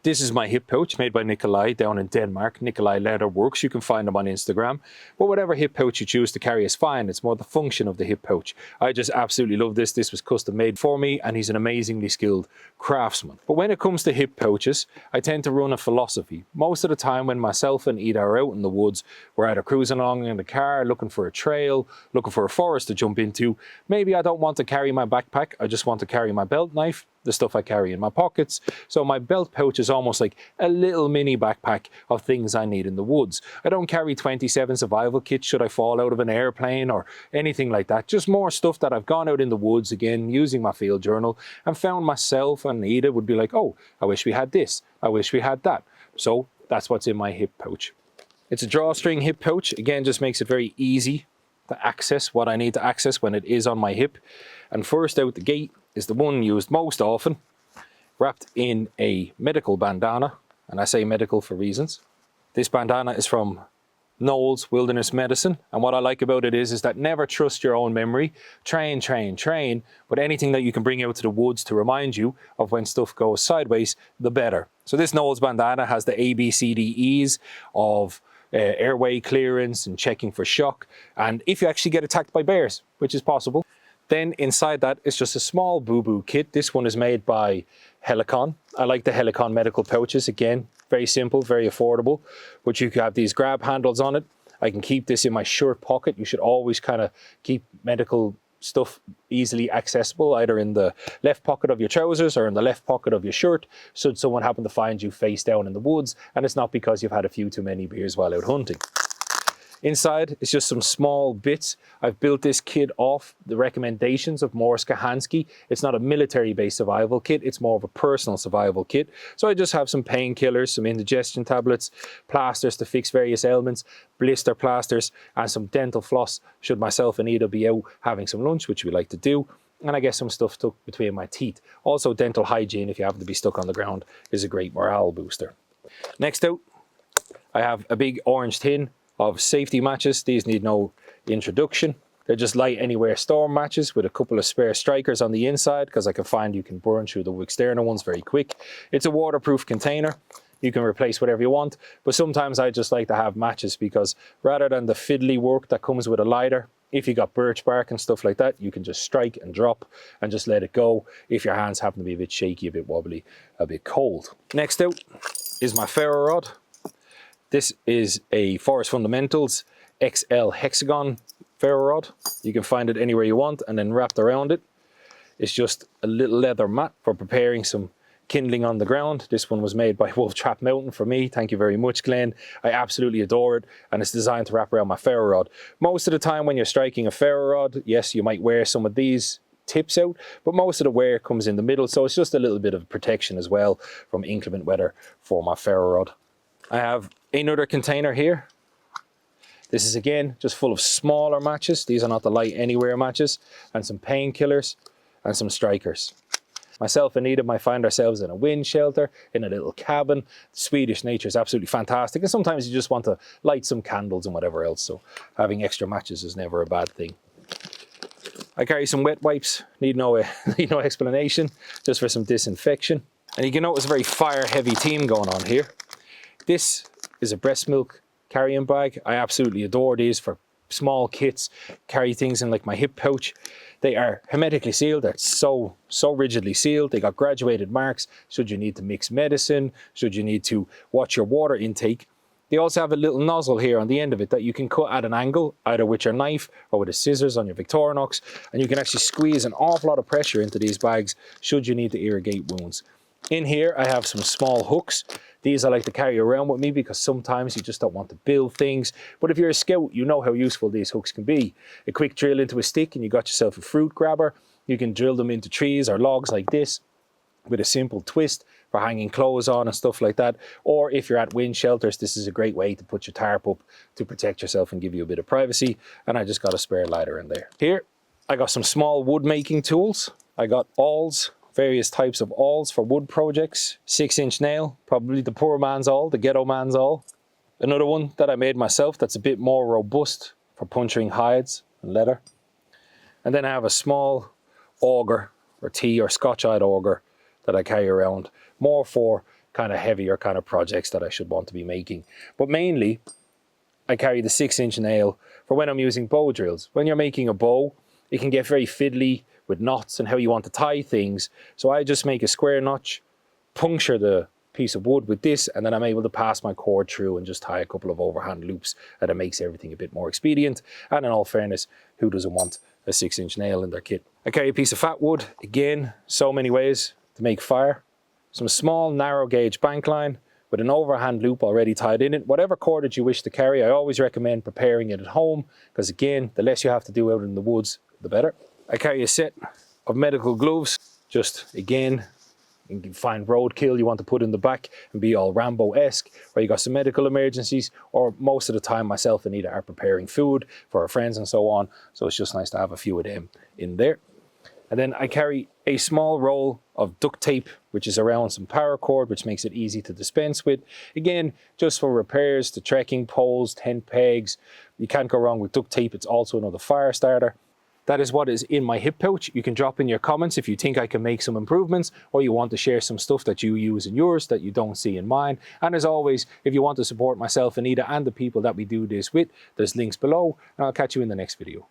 This is my hip pouch made by Nikolai down in Denmark. Nikolai Leather Works. You can find them on Instagram. But whatever hip pouch you choose to carry is fine. It's more the function of the hip pouch. I just absolutely love this. This was custom made for me, and he's an amazingly skilled craftsman. But when it comes to hip pouches, I tend to run a philosophy. Most of the time when myself and Ida are out in the woods, we're either cruising along in the car, looking for a trail, looking for a forest to jump into. Maybe I don't want to carry my backpack. I just want to carry my belt knife, the stuff I carry in my pockets. So my belt pouch is almost like a little mini backpack of things I need in the woods. I don't carry 27 survival kits should I fall out of an airplane or anything like that. Just more stuff that I've gone out in the woods again using my field journal and found myself and Ida would be like, oh, I wish we had this. I wish we had that. So that's what's in my hip pouch. It's a drawstring hip pouch. Again, just makes it very easy to access what I need to access when it is on my hip. And first out the gate is the one used most often, wrapped in a medical bandana. And I say medical for reasons. This bandana is from Knowles Wilderness Medicine. And what I like about it is that never trust your own memory. Train, but anything that you can bring out to the woods to remind you of when stuff goes sideways, the better. So this Knowles bandana has the ABCDEs of airway clearance and checking for shock. And if you actually get attacked by bears, which is possible, then inside that is just a small boo-boo kit. This one is made by Helicon. I like the Helicon medical pouches. Again, very simple, very affordable, but you can have these grab handles on it. I can keep this in my shirt pocket. You should always kind of keep medical stuff easily accessible, either in the left pocket of your trousers or in the left pocket of your shirt, should someone happen to find you face down in the woods, and it's not because you've had a few too many beers while out hunting. Inside is just some small bits. I've built this kit off the recommendations of Morris Kahansky. It's not a military-based survival kit, it's more of a personal survival kit. So I just have some painkillers, some indigestion tablets, plasters to fix various ailments, blister plasters, and some dental floss should myself and Ida be out having some lunch, which we like to do. And I get some stuff stuck between my teeth. Also, dental hygiene, if you happen to be stuck on the ground, is a great morale booster. Next out, I have a big orange tin of safety matches. These need no introduction. They're just light anywhere storm matches with a couple of spare strikers on the inside, because I can find you can burn through the external ones very quick. It's a waterproof container. You can replace whatever you want, but sometimes I just like to have matches, because rather than the fiddly work that comes with a lighter, if you got birch bark and stuff like that, you can just strike and drop and just let it go if your hands happen to be a bit shaky, a bit wobbly, a bit cold. Next out is my Ferro Rod. This is a Forest Fundamentals XL Hexagon Ferro Rod. You can find it anywhere you want, and then wrapped around it is just a little leather mat for preparing some kindling on the ground. This one was made by Wolf Trap Mountain for me. Thank you very much, Glenn. I absolutely adore it, and it's designed to wrap around my Ferro Rod. Most of the time when you're striking a Ferro Rod, yes, you might wear some of these tips out, but most of the wear comes in the middle, so it's just a little bit of protection as well from inclement weather for my Ferro Rod. I have another container here. This is again just full of smaller matches. These are not the light anywhere matches, and some painkillers and some strikers. Myself and Ida might find ourselves in a wind shelter, in a little cabin. The Swedish nature is absolutely fantastic, and sometimes you just want to light some candles and whatever else, so having extra matches is never a bad thing. I carry some wet wipes, need no explanation, just for some disinfection. And you can notice a very fire-heavy theme going on here. This is a breast milk carrying bag. I absolutely adore these for small kits, carry things in like my hip pouch. They are hermetically sealed. They're so rigidly sealed. They got graduated marks should you need to mix medicine, should you need to watch your water intake. They also have a little nozzle here on the end of it that you can cut at an angle, either with your knife or with the scissors on your Victorinox, and you can actually squeeze an awful lot of pressure into these bags should you need to irrigate wounds. In here I have some small hooks. These I like to carry around with me because sometimes you just don't want to build things. But if you're a scout, you know how useful these hooks can be. A quick drill into a stick and you got yourself a fruit grabber. You can drill them into trees or logs like this with a simple twist for hanging clothes on and stuff like that. Or if you're at wind shelters, this is a great way to put your tarp up to protect yourself and give you a bit of privacy. And I just got a spare lighter in there. Here, I got some small wood making tools. I got awls. Various types of awls for wood projects. 6-inch nail, probably the poor man's awl, the ghetto man's awl. Another one that I made myself that's a bit more robust for puncturing hides and leather. And then I have a small auger or tea or Scotch-eyed auger that I carry around, more for kind of heavier kind of projects that I should want to be making. But mainly, I carry the 6-inch nail for when I'm using bow drills. When you're making a bow, it can get very fiddly with knots and how you want to tie things. So I just make a square notch, puncture the piece of wood with this, and then I'm able to pass my cord through and just tie a couple of overhand loops, and it makes everything a bit more expedient. And in all fairness, who doesn't want a 6-inch nail in their kit? I carry a piece of fat wood. Again, so many ways to make fire. Some small narrow gauge bank line with an overhand loop already tied in it. Whatever cordage you wish to carry, I always recommend preparing it at home, because again, the less you have to do out in the woods, the better. I carry a set of medical gloves. Just again, you can find roadkill you want to put in the back and be all Rambo-esque, or you got some medical emergencies, or most of the time myself and Nita are preparing food for our friends and so on. So it's just nice to have a few of them in there. And then I carry a small roll of duct tape, which is around some paracord, which makes it easy to dispense with. Again, just for repairs to trekking poles, tent pegs. You can't go wrong with duct tape. It's also another fire starter. That is what is in my hip pouch. You can drop in your comments if you think I can make some improvements, or you want to share some stuff that you use in yours that you don't see in mine. And as always, if you want to support myself, Anita, and the people that we do this with, there's links below, and I'll catch you in the next video.